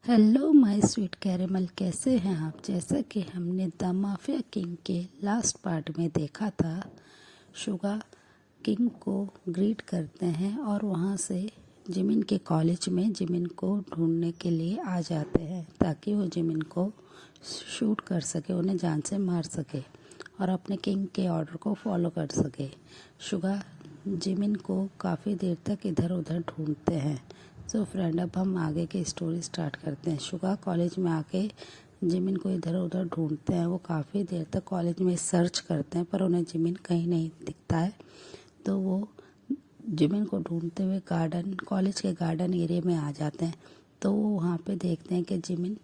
Hello my sweet caramel, कैसे हैं आप। जैसा कि हमने द माफिया किंग के लास्ट पार्ट में देखा था, शुगा किंग को ग्रीट करते हैं और वहाँ से जिमिन के कॉलेज में जिमिन को ढूंढने के लिए आ जाते हैं ताकि वो जिमिन को शूट कर सके, उन्हें जान से मार सके और अपने किंग के ऑर्डर को फॉलो कर सके। शुगा जिमिन को काफ़ी देर तक इधर उधर ढूंढते हैं। सो फ्रेंड, अब हम आगे की स्टोरी स्टार्ट करते हैं। शुगा कॉलेज में आके जिमिन को इधर उधर ढूंढते हैं। वो काफ़ी देर तक कॉलेज में सर्च करते हैं पर उन्हें जिमिन कहीं नहीं दिखता है। तो वो जिमिन को ढूंढते हुए कॉलेज के गार्डन एरिया में आ जाते हैं। तो वो वहाँ पे देखते हैं कि जिमिन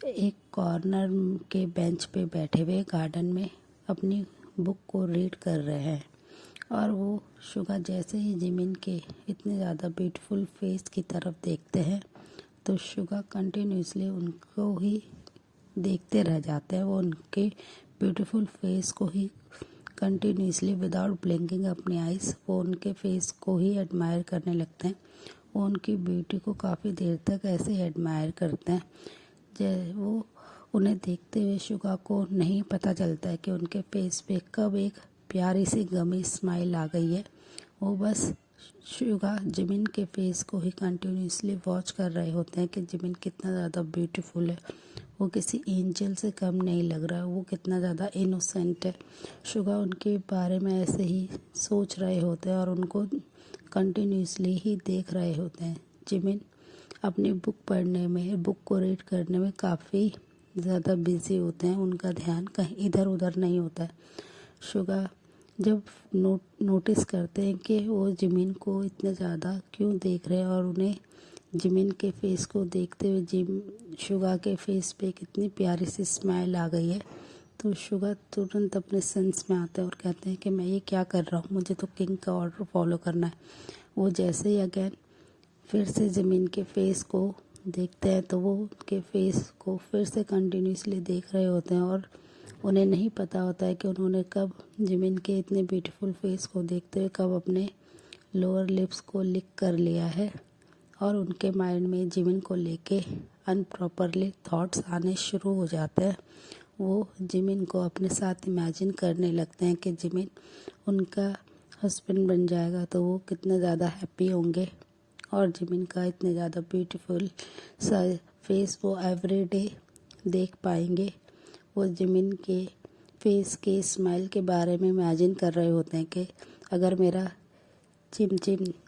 एक कॉर्नर के बेंच पे बैठे हुए गार्डन में अपनी बुक को रीड कर रहे हैं। और वो शुगा जैसे ही जिमिन के इतने ज़्यादा ब्यूटीफुल फेस की तरफ देखते हैं तो शुगा कंटिन्यूसली उनको ही देखते रह जाते हैं। वो उनके ब्यूटीफुल फेस को ही कंटिन्यूसली विदाउट ब्लिंकिंग अपनी आइज़ वो उनके फेस को ही एडमायर करने लगते हैं। वो उनकी ब्यूटी को काफ़ी देर तक ऐसे एडमायर करते हैं। वो उन्हें देखते हुए शुगा को नहीं पता चलता है कि उनके फेस पे कब एक प्यारी सी गमी स्माइल आ गई है। वो बस शुगा जिमिन के फेस को ही कंटिन्यूसली वॉच कर रहे होते हैं कि जिमिन कितना ज़्यादा ब्यूटीफुल है। वो किसी एंजल से कम नहीं लग रहा, वो कितना ज़्यादा इनोसेंट है। शुगा उनके बारे में ऐसे ही सोच रहे होते हैं और उनको कंटिन्यूसली ही देख रहे होते हैं। जिमिन अपनी बुक को रीड करने में काफ़ी ज़्यादा बिजी होते हैं। उनका ध्यान कहीं इधर उधर नहीं होता है। शुगा जब नोटिस करते हैं कि वो जिमिन को इतने ज़्यादा क्यों देख रहे हैं और उन्हें जिमिन के फेस को देखते हुए शुगा के फेस पे कितनी प्यारी सी स्माइल आ गई है, तो शुगा तुरंत अपने सेंस में आते हैं और कहते हैं कि मैं ये क्या कर रहा हूँ, मुझे तो किंग का ऑर्डर फॉलो करना है। वो जैसे ही अगेन फिर से ज़मीन के फेस को देखते हैं तो वो उनके फेस को फिर से कंटिन्यूसली देख रहे होते हैं और उन्हें नहीं पता होता है कि उन्होंने कब ज़मीन के इतने ब्यूटीफुल फेस को देखते हुए कब अपने लोअर लिप्स को लिक कर लिया है। और उनके माइंड में जिमिन को लेके अनप्रॉपरली थॉट्स आने शुरू हो जाते हैं। वो जिमिन को अपने साथ इमेजिन करने लगते हैं कि जिमिन उनका हस्बैंड बन जाएगा तो वो कितने ज़्यादा हैप्पी होंगे और जिमिन का इतने ज़्यादा ब्यूटीफुल सा फेस वो एवरीडे देख पाएंगे। वो जिमिन के फेस के स्माइल के बारे में इमेजिन कर रहे होते हैं कि अगर मेरा चिम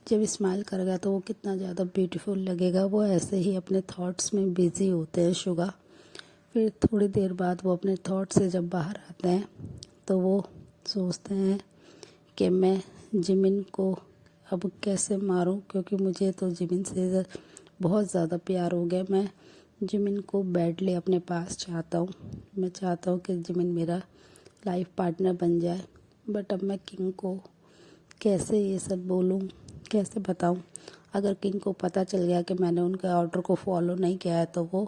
जब स्माइल करेगा तो वो कितना ज़्यादा ब्यूटीफुल लगेगा। वो ऐसे ही अपने थॉट्स में बिज़ी होते हैं शुगा। फिर थोड़ी देर बाद वो अपने थॉट से जब बाहर आते हैं तो वो सोचते हैं कि मैं जिमिन को अब कैसे मारूं, क्योंकि मुझे तो जिमिन से बहुत ज़्यादा प्यार हो गया। मैं जिमिन को बैडली अपने पास चाहता हूँ। मैं चाहता हूँ कि जिमिन मेरा लाइफ पार्टनर बन जाए। बट अब मैं किंग को कैसे ये सब बोलूँ, कैसे बताऊँ। अगर किंग को पता चल गया कि मैंने उनके ऑर्डर को फॉलो नहीं किया है तो वो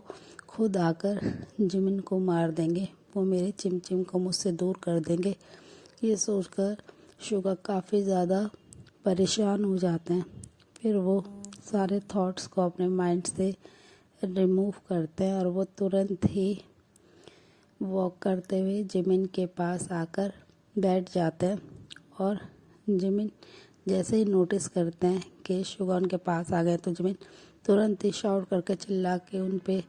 खुद आकर जिमिन को मार देंगे, वो मेरे चिमचिम को मुझसे दूर कर देंगे। ये सोचकर शुगा काफ़ी ज़्यादा परेशान हो जाते हैं। फिर वो सारे थॉट्स को अपने माइंड से रिमूव करते हैं और वो तुरंत ही वॉक करते हुए जिमिन के पास आकर बैठ जाते हैं। और जिमिन जैसे ही नोटिस करते हैं कि शुगा उनके पास आ गए तो जिमिन तुरंत ही शाउट करके चिल्ला के उन पे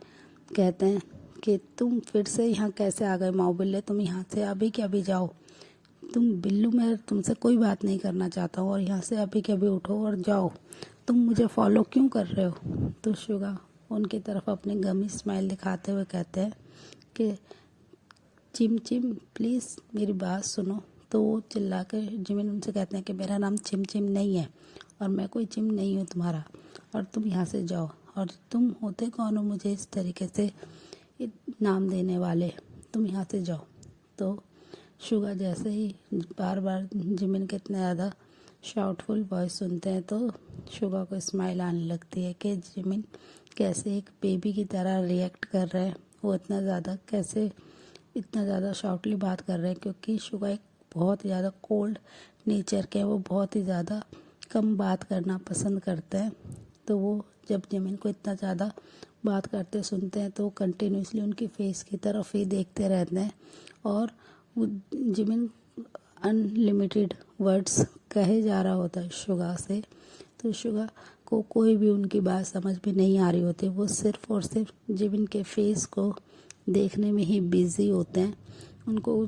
कहते हैं कि तुम फिर से यहाँ कैसे आ गए माओ बिल्ले, तुम यहाँ से अभी के अभी जाओ। तुम बिल्लू, मैं तुमसे कोई बात नहीं करना चाहता हूँ और यहाँ से अभी के अभी उठो और जाओ। तुम मुझे फॉलो क्यों कर रहे हो। तो शुगा उनकी तरफ अपनी गमी स्माइल दिखाते हुए कहते हैं कि चिम प्लीज़ मेरी बात सुनो। तो वो चिल्ला कर जिमिन उनसे कहते हैं कि मेरा नाम चिम नहीं है और मैं कोई चिम नहीं हूँ तुम्हारा, और तुम यहाँ से जाओ। और तुम होते कौन हो मुझे इस तरीके से नाम देने वाले, तुम यहाँ से जाओ। तो शुगा जैसे ही बार बार जिमिन के इतना ज़्यादा शाउटफुल वॉइस सुनते हैं तो शुगा को स्माइल आने लगती है कि जिमिन कैसे एक बेबी की तरह रिएक्ट कर रहे हैं। वो इतना ज़्यादा शाउटली बात कर रहे हैं क्योंकि शुगा एक बहुत ही ज़्यादा कोल्ड नेचर के हैं। वो बहुत ही ज़्यादा कम बात करना पसंद करते हैं। तो वो जब जिमिन को इतना ज़्यादा बात करते सुनते हैं तो कंटिन्यूसली उनकी फेस की तरफ ही देखते रहते हैं। और वो जिमिन अनलिमिटेड वर्ड्स कहे जा रहा होता है शुगा से, तो शुगा को कोई भी उनकी बात समझ में नहीं आ रही होती। वो सिर्फ और सिर्फ जिमिन के फेस को देखने में ही बिजी होते हैं। उनको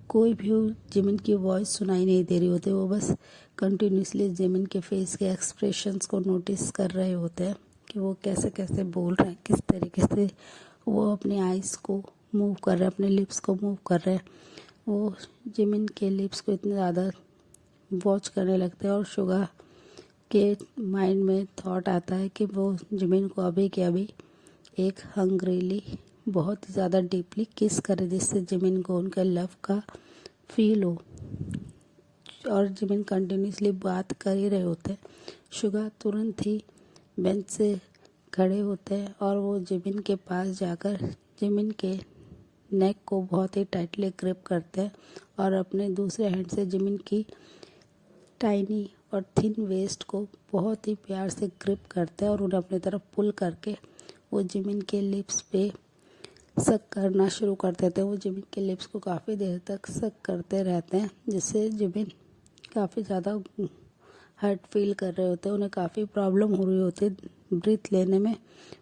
कोई भी जिमिन की वॉइस सुनाई नहीं दे रही होती। वो बस कंटिन्यूसली जिमिन के फेस के एक्सप्रेशंस को नोटिस कर रहे होते हैं कि वो कैसे कैसे बोल रहे हैं, किस तरीके से वो अपने आइज़ को मूव कर रहे हैं, अपने लिप्स को मूव कर रहे हैं। वो जिमिन के लिप्स को इतने ज़्यादा वॉच करने लगते हैं और शुगा के माइंड में थॉट आता है कि वो जिमिन को अभी के अभी एक हंग्रीली बहुत ही ज़्यादा डीपली किस करे, जिससे जिमिन को उनका लव का फील हो। और जिमिन कंटिन्यूसली बात कर ही रहे होते हैं। शुगा तुरंत ही बेंच से खड़े होते हैं और वो जिमिन के पास जाकर जिमिन के नेक को बहुत ही टाइटली ग्रिप करते हैं और अपने दूसरे हैंड से जिमिन की टाइनी और थिन वेस्ट को बहुत ही प्यार से ग्रिप करते हैं और उन्हें अपनी तरफ पुल करके वो जिमिन के लिप्स पे सक करना शुरू कर देते हैं। वो जिमिन के लिप्स को काफ़ी देर तक सक करते रहते हैं, जिससे जिमिन काफ़ी ज़्यादा हर्ट फील कर रहे होते हैं। उन्हें काफ़ी प्रॉब्लम हो रही होती है ब्रीथ लेने में,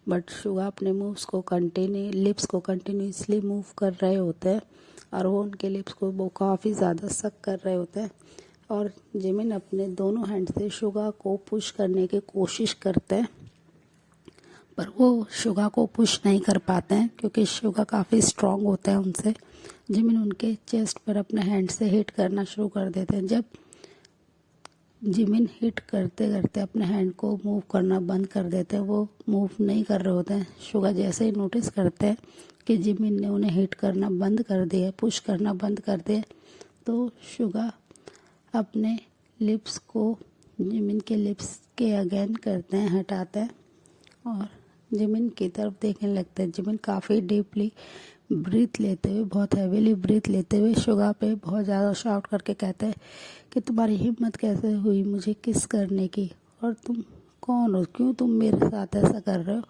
बट शुगा अपने लिप्स को कंटिन्यूसली मूव कर रहे होते हैं और वो उनके लिप्स को वो काफ़ी ज़्यादा सक कर रहे होते हैं। और जिमिन अपने दोनों हैंड से शुगा को पुश करने की कोशिश करते हैं, पर वो शुगा को पुश नहीं कर पाते हैं क्योंकि शुगा काफ़ी स्ट्रांग होता है उनसे। जिमिन उनके चेस्ट पर अपने हैंड से हिट करना शुरू कर देते हैं। जब जिमिन हिट करते करते अपने हैंड को मूव करना बंद कर देते हैं, वो मूव नहीं कर रहे होते हैं। शुगा जैसे ही नोटिस करते हैं कि जिमिन ने उन्हें हिट करना बंद कर दिया, पुश करना बंद कर दिया, तो शुगा अपने लिप्स को जिमिन के लिप्स के अगेन करते हैं, हटाते हैं और जिमिन की तरफ देखने लगते हैं। जिमिन काफ़ी डीपली ब्रीथ लेते हुए, बहुत हैवीली ब्रीथ लेते हुए शुगा पे बहुत ज़्यादा शाउट करके कहते हैं कि तुम्हारी हिम्मत कैसे हुई मुझे किस करने की, और तुम कौन हो, क्यों तुम मेरे साथ ऐसा कर रहे हो।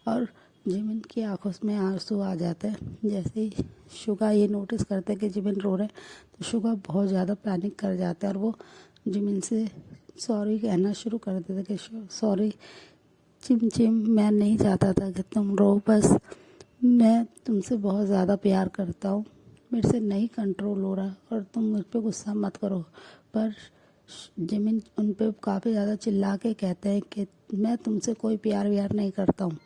और जिमिन की आंखों में आंसू आ जाते हैं। जैसे ही शुगा ये नोटिस करते हैं कि जिमिन रो रहे हैं तो शुगा बहुत ज़्यादा पैनिक कर जाते हैं और वो जिमिन से सॉरी कहना शुरू कर देते हैं कि सॉरी चिम, मैं नहीं चाहता था कि तुम रो, बस मैं तुमसे बहुत ज़्यादा प्यार करता हूँ, मेरे से नहीं कंट्रोल हो रहा और तुम मुझ पे गुस्सा मत करो। पर जिमिन उन पे काफ़ी ज़्यादा चिल्ला के कहते हैं कि मैं तुमसे कोई प्यार व्यार नहीं करता हूँ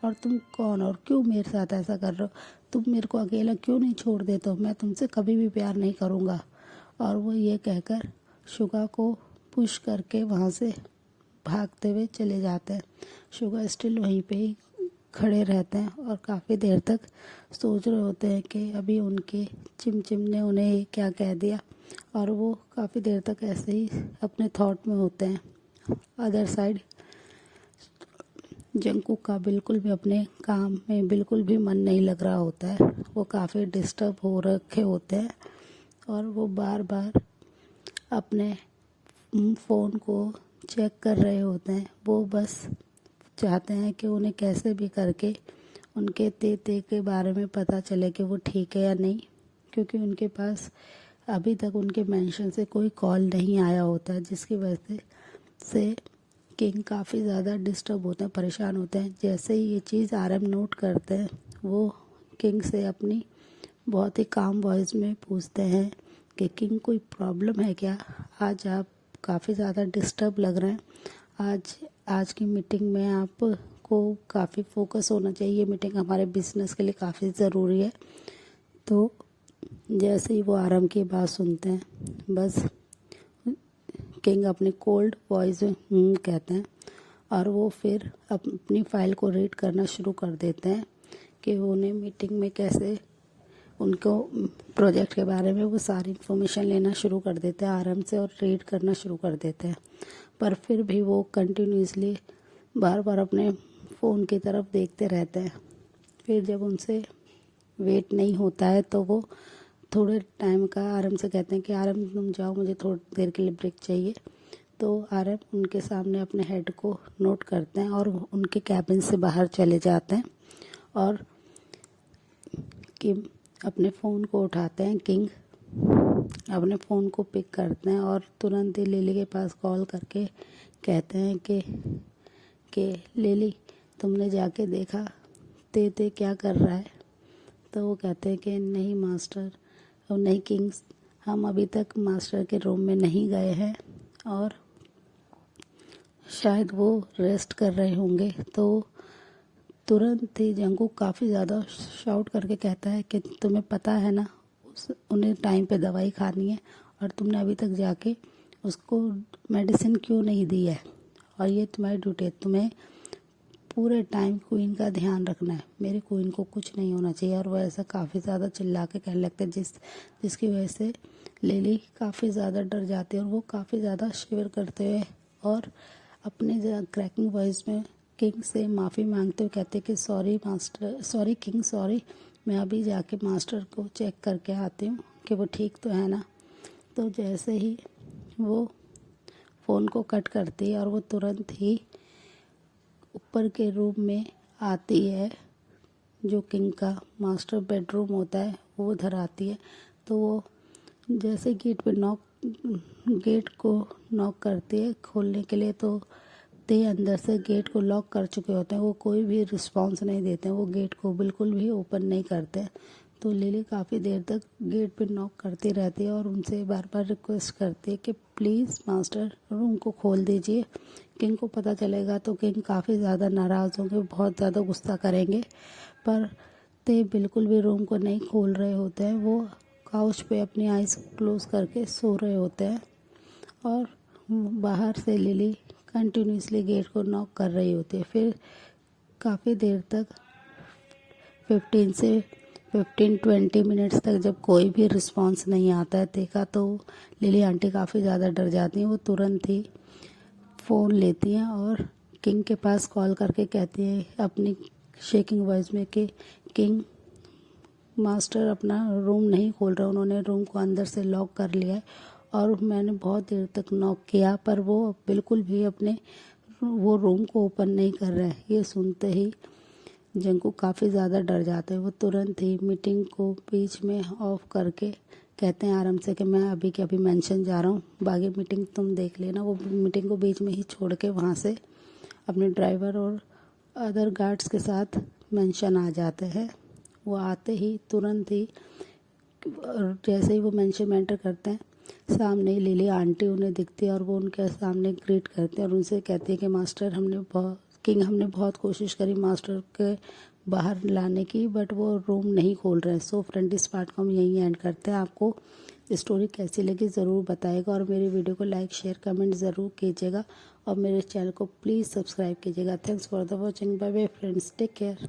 और तुम कौन और क्यों मेरे साथ ऐसा कर रहे हो, तुम मेरे को अकेला क्यों नहीं छोड़ देते हो, मैं तुमसे कभी भी प्यार नहीं करूँगा। और वो ये कहकर शुगा को पुश करके वहाँ से भागते हुए चले जाते हैं। शुगा स्टिल वहीं पे ही खड़े रहते हैं और काफ़ी देर तक सोच रहे होते हैं कि अभी उनके चिम ने उन्हें क्या कह दिया, और वो काफ़ी देर तक ऐसे ही अपने थॉट में होते हैं। अदर साइड जंगकुक का बिल्कुल भी अपने काम में बिल्कुल भी मन नहीं लग रहा होता है। वो काफ़ी डिस्टर्ब हो रखे होते हैं और वो बार बार अपने फ़ोन को चेक कर रहे होते हैं। वो बस चाहते हैं कि उन्हें कैसे भी करके उनके ते के बारे में पता चले कि वो ठीक है या नहीं, क्योंकि उनके पास अभी तक उनके मेंशन से कोई कॉल नहीं आया होता है, जिसकी वजह से किंग काफ़ी ज़्यादा डिस्टर्ब होते हैं, परेशान होते हैं। जैसे ही ये चीज़ आरएम नोट करते हैं, वो किंग से अपनी बहुत ही काम वॉइस में पूछते हैं कि किंग कोई प्रॉब्लम है क्या, आज आप काफ़ी ज़्यादा डिस्टर्ब लग रहे हैं। आज की मीटिंग में आपको काफ़ी फोकस होना चाहिए, ये मीटिंग हमारे बिजनेस के लिए काफ़ी ज़रूरी है। तो जैसे ही वो आराम की बात सुनते हैं, बस किंग अपनी कोल्ड वॉइस में कहते हैं और वो फिर अपनी फ़ाइल को रीड करना शुरू कर देते हैं कि उन्हें मीटिंग में कैसे उनको प्रोजेक्ट के बारे में वो सारी इन्फॉर्मेशन लेना शुरू कर देते हैं आराम से और रीड करना शुरू कर देते हैं। पर फिर भी वो कंटिन्यूसली बार बार अपने फ़ोन की तरफ देखते रहते हैं। फिर जब उनसे वेट नहीं होता है तो वो थोड़े टाइम का आराम से कहते हैं कि आराम तुम जाओ, मुझे थोड़ी देर के लिए ब्रेक चाहिए। तो आराम उनके सामने अपने हेड को नोट करते हैं और उनके कैबिन से बाहर चले जाते हैं। और किम अपने फ़ोन को उठाते हैं, किंग अपने फ़ोन को पिक करते हैं और तुरंत ही लिली के पास कॉल करके कहते हैं कि लिली, तुमने जाके देखा ते क्या कर रहा है? तो वो कहते हैं कि नहीं मास्टर, और नहीं किंग्स, हम अभी तक मास्टर के रूम में नहीं गए हैं और शायद वो रेस्ट कर रहे होंगे। तो तुरंत ही जंगकुक काफ़ी ज़्यादा शाउट करके कहता है कि तुम्हें पता है ना उन्हें टाइम पे दवाई खानी है और तुमने अभी तक जाके उसको मेडिसिन क्यों नहीं दी है, और ये तुम्हारी ड्यूटी है, तुम्हें पूरे टाइम क्वीन का ध्यान रखना है, मेरी क्वीन को कुछ नहीं होना चाहिए। और वो ऐसा काफ़ी ज़्यादा चिल्ला के कहने लगते हैं जिसकी वजह से लिली काफ़ी ज़्यादा डर जाती है और वो काफ़ी ज़्यादा शिवर करते हुए और अपने क्रैकिंग वॉइस में किंग से माफ़ी मांगते हुए कहते हैं कि sorry master, sorry king, sorry, मैं अभी जाके मास्टर को चेक करके आती हूँ कि वो ठीक तो है ना। तो जैसे ही वो फ़ोन को कट करती है और वो तुरंत ही ऊपर के रूम में आती है, जो किंग का मास्टर बेडरूम होता है, वो उधर आती है। तो वो जैसे गेट को नॉक करती है खोलने के लिए, तो ते अंदर से गेट को लॉक कर चुके होते हैं, वो कोई भी रिस्पॉन्स नहीं देते हैं, वो गेट को बिल्कुल भी ओपन नहीं करते। तो लिली काफ़ी देर तक गेट पे नॉक करती रहती है और उनसे बार बार रिक्वेस्ट करती है कि प्लीज़ मास्टर रूम को खोल दीजिए। किंग को पता चलेगा तो किंग काफ़ी ज़्यादा नाराज़ होंगे, बहुत ज़्यादा गुस्सा करेंगे, पर ते बिल्कुल भी रूम को नहीं खोल रहे होते हैं। वो काउच पे अपनी आइज़ क्लोज करके सो रहे होते हैं और बाहर से लिली कंटिन्यूसली गेट को नॉक कर रही होती है। फिर काफ़ी देर तक 15-20 मिनट्स तक जब कोई भी रिस्पांस नहीं आता है देखा, तो लिली आंटी काफ़ी ज़्यादा डर जाती हैं। वो तुरंत ही फ़ोन लेती हैं और किंग के पास कॉल करके कहती हैं अपनी शेकिंग वॉइस में कि किंग, मास्टर अपना रूम नहीं खोल रहे, उन्होंने रूम को अंदर से लॉक कर लिया है और मैंने बहुत देर तक नॉक किया पर वो बिल्कुल भी अपने वो रूम को ओपन नहीं कर रहा है। ये सुनते ही जंगकुक काफ़ी ज़्यादा डर जाते हैं। वो तुरंत ही मीटिंग को बीच में ऑफ करके कहते हैं आराम से कि मैं अभी के अभी मेंशन जा रहा हूँ, बाकी मीटिंग तुम देख लेना। वो मीटिंग को बीच में ही छोड़ के वहाँ से अपने ड्राइवर और अदर गार्ड्स के साथ मेंशन आ जाते हैं। वो आते ही तुरंत ही जैसे ही वो मेंशन एंटर करते हैं, सामने ही लिली आंटी उन्हें दिखती है और वो उनके सामने ग्रीट करते हैं और उनसे कहती है कि मास्टर हमने बहुत कोशिश करी मास्टर के बाहर लाने की, बट वो रूम नहीं खोल रहे हैं। सो फ्रेंड, इस पार्ट को हम यहीं एंड करते हैं। आपको स्टोरी कैसी लगी ज़रूर बताइएगा और मेरी वीडियो को लाइक शेयर कमेंट ज़रूर कीजिएगा और मेरे चैनल को प्लीज़ सब्सक्राइब कीजिएगा। Thanks for the watching. Bye bye friends, take care.